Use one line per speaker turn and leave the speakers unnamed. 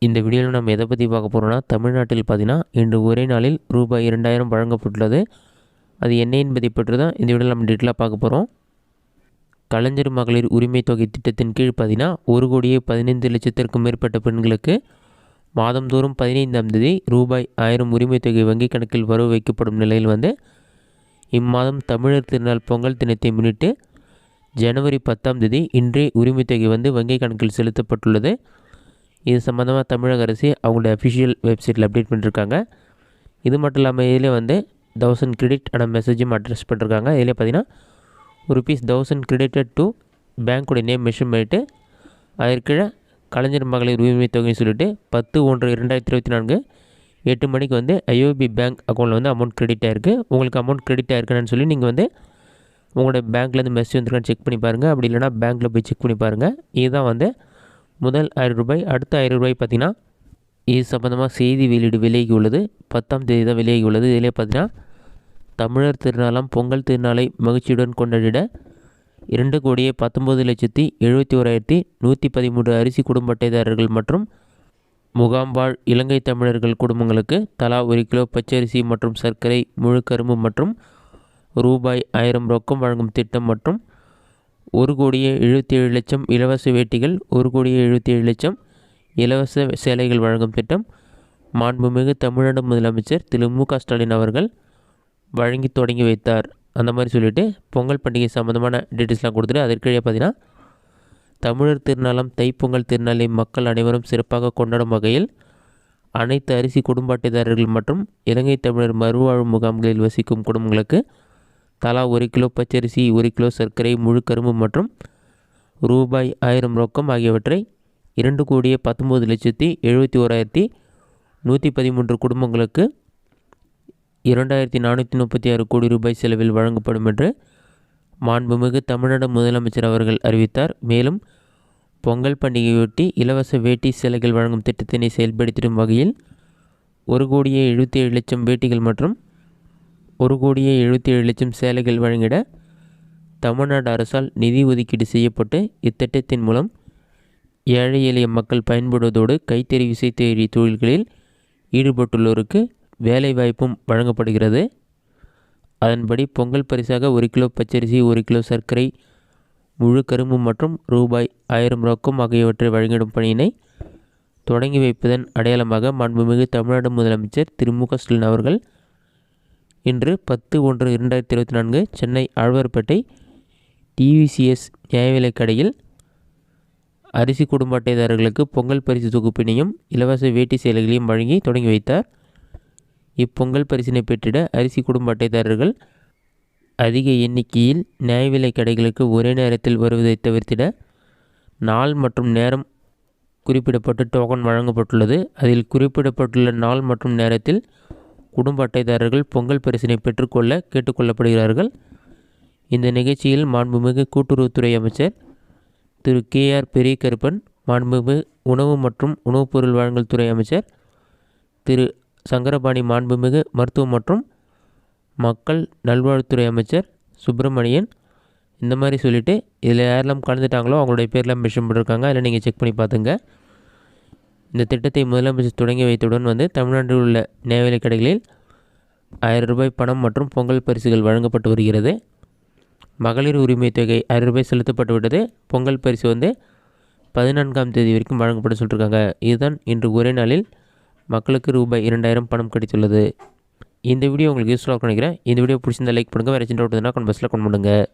இந்த வீடியோவில் நம்ம எதை பற்றி பார்க்க போகிறோம்னா, தமிழ்நாட்டில் பார்த்தீங்கன்னா இன்று ஒரே நாளில் ரூபாய் 2000 வழங்கப்பட்டுள்ளது. அது என்ன என்பதை பற்றி தான் இந்த வீடியோவில் நம்ம டீட்டெயிலாக பார்க்க போகிறோம். கலைஞர் மகளிர் உரிமை தொகை திட்டத்தின் கீழ் பார்த்தீங்கன்னா 1,15,00,000க்கும் மேற்பட்ட பெண்களுக்கு மாதந்தோறும் 15ஆம் தேதி ரூபாய் 1000 உரிமை தொகை வங்கிக் கணக்கில் வரவு வைக்கப்படும் நிலையில் இம்மாதம் தமிழர் திருநாள் பொங்கல் தினத்தை முன்னிட்டு ஜனவரி 10ஆம் தேதி இன்றே உரிமை தொகை வங்கிக் கணக்கில் செலுத்தப்பட்டுள்ளது. இது சம்மந்தமாக தமிழக அரசு அவங்களுடைய அஃபிஷியல் வெப்சைட்டில் அப்டேட் பண்ணியிருக்காங்க. இது மட்டும் இல்லாமல் இதில் 1000 கிரெடிட் ஆன மெசேஜும் அட்ரஸ் பண்ணியிருக்காங்க. இதில் பார்த்தீங்கன்னா ₹1000 கிரெடிட்டட் டு பேங்க்குடைய நேம் மென்ஷன் பண்ணிவிட்டு அதற்கு கலைஞர் மகளிர் உரிமை தொகைன்னு சொல்லிட்டு 10/1/2024 8 மணிக்கு ஐஓபி பேங்க் அக்கௌண்ட்டில் அமௌண்ட் கிரெடிட் ஆகிருக்கு. உங்களுக்கு அமௌண்ட் கிரெடிட் ஆகிருக்குன்னு சொல்லி நீங்கள் உங்களோட பேங்க்லேருந்து மெசேஜ் வந்துருக்கான்னு செக் பண்ணி பாருங்கள். அப்படி இல்லைனா பேங்க்கில் போய் செக் பண்ணி பாருங்கள். இதுதான் முதல் ₹1000. அடுத்த ₹1000 பார்த்திங்கன்னா இது சம்மந்தமாக செய்தி வெளியீடு வெளியாகி உள்ளது. 10ஆம் தேதி தான் வெளியாகி உள்ளது. இதிலே பார்த்திங்கன்னா தமிழர் திருநாளாம் பொங்கல் திருநாளை மகிழ்ச்சியுடன் கொண்டாடிட 2,19,71,113 அரிசி குடும்ப அட்டைதாரர்கள் மற்றும் முகாம் வாழ் இலங்கை தமிழர்கள் குடும்பங்களுக்கு தலா 1 கிலோ பச்சரிசி மற்றும் சர்க்கரை, முழு கரும்பு மற்றும் ரூபாய் 1000 ரொக்கம் வழங்கும் திட்டம் மற்றும் 1,77,00,000 இலவச வேட்டிகள், 1,77,00,000 இலவச சேலைகள் வழங்கும் திட்டம் மாண்புமிகு தமிழ்நாடு முதலமைச்சர் திரு மு.க. ஸ்டாலின் அவர்கள் வழங்கி தொடங்கி வைத்தார். அந்த மாதிரி சொல்லிவிட்டு பொங்கல் பண்டிகை சம்மந்தமான டீட்டெயில்ஸ்லாம் கொடுத்துட்டு அதற்கிடையே பார்த்தீங்கன்னா தமிழர் திருநாளாம் தைப்பொங்கல் திருநாளை மக்கள் அனைவரும் சிறப்பாக கொண்டாடும் வகையில் அனைத்து அரிசி குடும்ப அட்டைதாரர்கள் மற்றும் இலங்கை தமிழர் மறுவாழ்வு முகாம்களில் வசிக்கும் குடும்பங்களுக்கு தலா 1 கிலோ பச்சரிசி, 1 கிலோ சர்க்கரை, முழு கரும்பு மற்றும் ரூபாய் 1000 ரொக்கம் ஆகியவற்றை 2,19,71,113 குடும்பங்களுக்கு 2,436 கோடி ரூபாய் செலவில் வழங்கப்படும் என்று மாண்புமிகு தமிழ்நாடு முதலமைச்சர் அவர்கள் அறிவித்தார். மேலும் பொங்கல் பண்டிகையொட்டி இலவச வேட்டி சேலைகள் வழங்கும் திட்டத்தினை செயல்படுத்திடும் வகையில் 1,77,00,000 வேட்டிகள் மற்றும் 1,77,00,000 சேலைகள் வழங்கிட தமிழ்நாடு அரசால் நிதி ஒதுக்கீடு செய்யப்பட்டு இத்திட்டத்தின் மூலம் ஏழை எளிய மக்கள் பயன்படுவதோடு கைத்தறி விசைத்தறி தொழில்களில் ஈடுபட்டுள்ளோருக்கு வேலைவாய்ப்பும் வழங்கப்படுகிறது. அதன்படி பொங்கல் பரிசாக 1 கிலோ பச்சரிசி, 1 கிலோ சர்க்கரை, முழு கரும்பு மற்றும் ரூபாய் 1000 ரொக்கம் ஆகியவற்றை வழங்கிடும் பணியினை தொடங்கி வைப்பதன் அடையாளமாக மாண்புமிகு தமிழ்நாடு முதலமைச்சர் திரு மு.க. ஸ்டாலின் அவர்கள் இன்று 10/1/2024 சென்னை ஆழ்வார்பேட்டை டிவிசிஎஸ் நியாய விலைக் கடையில் அரிசி குடும்ப அட்டைதாரர்களுக்கு பொங்கல் பரிசு தொகுப்பினையும் இலவச வேட்டி சேலைகளையும் வழங்கி தொடங்கி வைத்தார். இப்பொங்கல் பரிசினை பெற்றிட அரிசி குடும்ப அட்டைதாரர்கள் அதிக எண்ணிக்கையில் நியாய விலைக் கடைகளுக்கு ஒரே நேரத்தில் வருவதை தவிர்த்திட நாள் மற்றும் நேரம் குறிப்பிடப்பட்டு டோக்கன் வழங்கப்பட்டுள்ளது. அதில் குறிப்பிடப்பட்டுள்ள நாள் மற்றும் நேரத்தில் குடும்ப அட்டைதாரர்கள் பொங்கல் பரிசினை பெற்றுக்கொள்ள கேட்டுக்கொள்ளப்படுகிறார்கள். இந்த நிகழ்ச்சியில் மாண்புமிகு கூட்டுறவுத்துறை அமைச்சர் திரு கே.ஆர். பெரியகருப்பன், மாண்புமிகு உணவு மற்றும் உணவுப் பொருள் வழங்கல் துறை அமைச்சர் திரு சங்கரபாணி, மாண்புமிகு மருத்துவம் மற்றும் மக்கள் நல்வாழ்வுத்துறை அமைச்சர் சுப்பிரமணியன், இந்த மாதிரி சொல்லிவிட்டு இதில் யாரெல்லாம் கலந்துட்டாங்களோ அவங்களுடைய பேர்லாம் மென்ஷன் பண்ணியிருக்காங்க. அதில் நீங்கள் செக் பண்ணி பார்த்துங்க. இந்த திட்டத்தை முதலமைச்சர் தொடங்கி வைத்தவுடன் தமிழ்நாட்டில் உள்ள நியாய விலைக் கடைகளில் ₹1000 பணம் மற்றும் பொங்கல் பரிசுகள் வழங்கப்பட்டு வருகிறது. மகளிர் உரிமை தொகை ₹1000 செலுத்தப்பட்டு விட்டது. பொங்கல் பரிசு 14ஆம் தேதி வரைக்கும் வழங்கப்பட சொல்லியிருக்காங்க. இதுதான் இன்று ஒரே நாளில் மக்களுக்கு ரூபாய் 2000 பணம் கிடைத்துள்ளது. இந்த வீடியோ உங்களுக்கு யூஸ்ஃபுல்லாக நினைக்கிறேன். இந்த வீடியோ பிடிச்சிருந்தால் லைக் பண்ணுங்கள். வேறு சின்ன டவுட் இருந்தால் கமெண்ட் பாக்ஸில் கமெண்ட் பண்ணுங்கள்.